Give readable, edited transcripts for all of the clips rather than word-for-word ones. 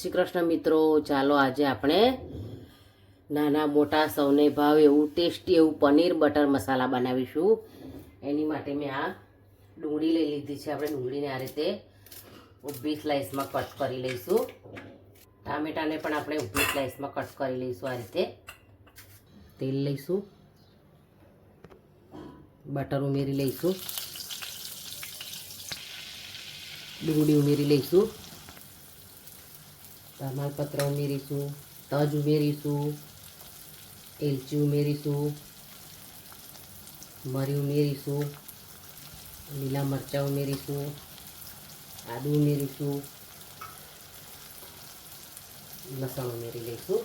શ્રી કૃષ્ણ મિત્રો, ચાલો આજે આપણે નાના મોટા સૌને ભાવ એવું ટેસ્ટી એવું પનીર બટર મસાલા બનાવીશું। એની માટે મેં આ ડુંગળી લઈ લીધી છે। આપણે ડુંગળીને આ રીતે ઊભી સ્લાઇસમાં કટ કરી લઈશું। ટામેટાને પણ આપણે ઊભી સ્લાઇસમાં કટ કરી લઈશું। આ રીતે તેલ લઈશું, બટર ઉમેરી લઈશું, ડુંગળી ઉમેરી લઈશું, તમાલપત્ર ઉમેરીશું, તજ ઉમેરીશું, એલચી ઉમેરીશું, મરી ઉમેરીશું, લીલા મરચાં ઉમેરીશું, આદુ ઉમેરીશું, લસણ ઉમેરી લઈશું,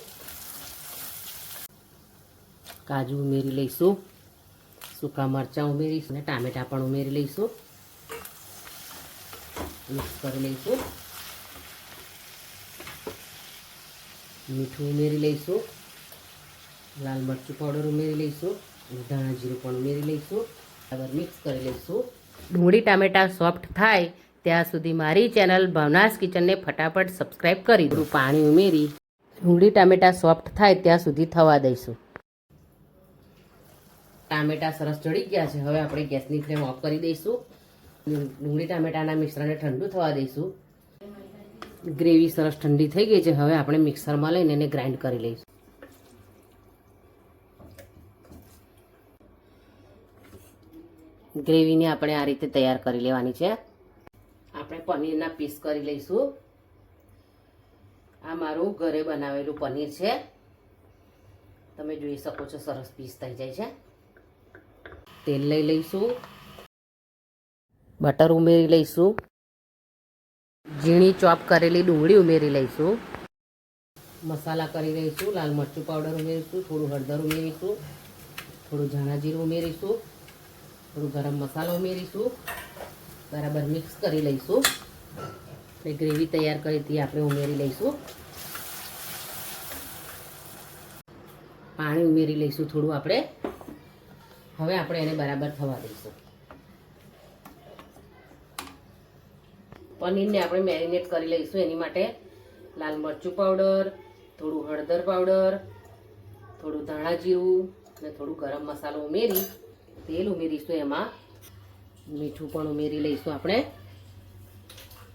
કાજુ ઉમેરી લઈશું, સૂકા મરચાં ઉમેરીશું અને ટામેટાં પણ ઉમેરી લઈશું। મિક્સ કરી લઈશું, મીઠું ઉમેરી લઈશું, લાલ મરચું પાવડર ઉમેરી લઈશું અને ધાણા જીરું પણ ઉમેરી લઈશું। બરાબર મિક્સ કરી લઈશું। ડુંગળી ટામેટાં સોફ્ટ થાય ત્યાં સુધી મારી ચેનલ ભાવનાસ કિચનને ફટાફટ સબસ્ક્રાઈબ કરી દો। પાણી ઉમેરી ડુંગળી ટામેટાં સોફ્ટ થાય ત્યાં સુધી થવા દઈશું। ટામેટાં સરસ ચડી ગયા છે। હવે આપણે ગેસની ફ્લેમ ઓફ કરી દઈશું। ડુંગળી ટામેટાના મિશ્રણને ઠંડુ થવા દઈશું। ગ્રેવી સરસ ઠંડી થઈ ગઈ છે। હવે આપણે મિક્સરમાં લઈને એને ગ્રાઇન્ડ કરી લઈશું। ગ્રેવીને આપણે આ રીતે તૈયાર કરી લેવાની છે। આપણે પનીરના પીસ કરી લઈશું। આ મારું ઘરે બનાવેલું પનીર છે, તમે જોઈ શકો છો સરસ પીસ થઈ જાય છે। તેલ લઈ લઈશું, બટર ઉમેરી લઈશું, ઝીણી ચોપ કરેલી ડુંગળી ઉમેરી લઈશું, મસાલા કરી લઈશું। લાલ મરચું પાવડર ઉમેરીશું, થોડું હળદર ઉમેરીશું, થોડું ધાણા જીરું ઉમેરીશું, થોડું ગરમ મસાલો ઉમેરીશું। બરાબર મિક્સ કરી લઈશું। એટલે ગ્રેવી તૈયાર કરી હતી આપણે ઉમેરી લઈશું। પાણી ઉમેરી લઈશું થોડું આપણે। હવે આપણે એને બરાબર થવા દઈશું। પનીરને આપણે મેરિનેટ કરી લઈશું। એની માટે લાલ મરચું પાવડર, થોડું હળદર પાવડર, થોડું ધાણા જીરું અને થોડું ગરમ મસાલો ઉમેરી તેલ ઉમેરીશું। એમાં મીઠું પણ ઉમેરી લઈશું આપણે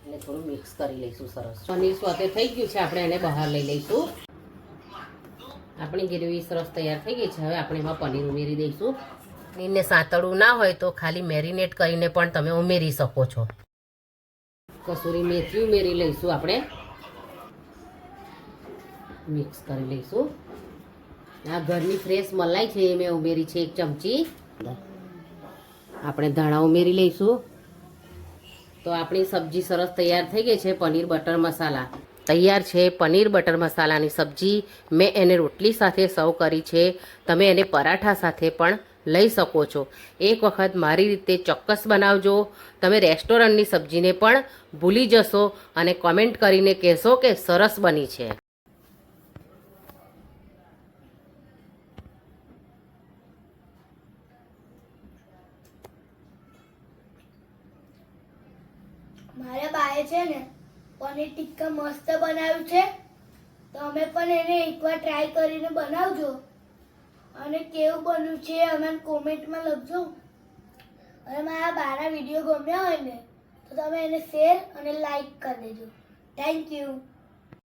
અને થોડું મિક્સ કરી લઈશું સરસ। પનીર સોતે થઈ ગયું છે, આપણે એને બહાર લઈ લઈશું। આપણી ગ્રેવી સરસ તૈયાર થઈ ગઈ છે। હવે આપણે એમાં પનીર ઉમેરી દઈશું। પનીરને સાંતળવું ના હોય તો ખાલી મેરિનેટ કરીને પણ તમે ઉમેરી શકો છો। કસૂરી મેથી ઉમેરી લઈશું આપણે, મિક્સ કરી લઈશું। આ ઘરની ફ્રેશ મલાઈ છે એ મેં ઉમેરી છે 1 ચમચી। આપણે ધાણા ઉમેરી લઈશું। તો આપણી સબ્જી સરસ તૈયાર થઈ ગઈ છે। પનીર બટર મસાલા તૈયાર છે। પનીર બટર મસાલાની સબ્જી મેં એને રોટલી સાથે સર્વ કરી છે। તમે એને પરાઠા સાથે પણ લઈ શકો છો। એક વખત મારી રીતે ચોક્કસ બનાવજો। તમે રેસ્ટોરન્ટની સબ્જીને પણ ભૂલી જશો અને કોમેન્ટ કરીને કહેશો કે સરસ બની છે। મારા બાએ છે ને પનીર ટિક્કા મસ્ત બનાવ્યું છે, તમે પણ એને એકવાર ટ્રાય કરીને બનાવજો અને કેવું બન્યું છે અમને કોમેન્ટમાં લખજો। અને મારા બાના વિડીયો ગમ્યા હોય ને તો તમે એને શેર અને લાઈક કરી દેજો। Thank you.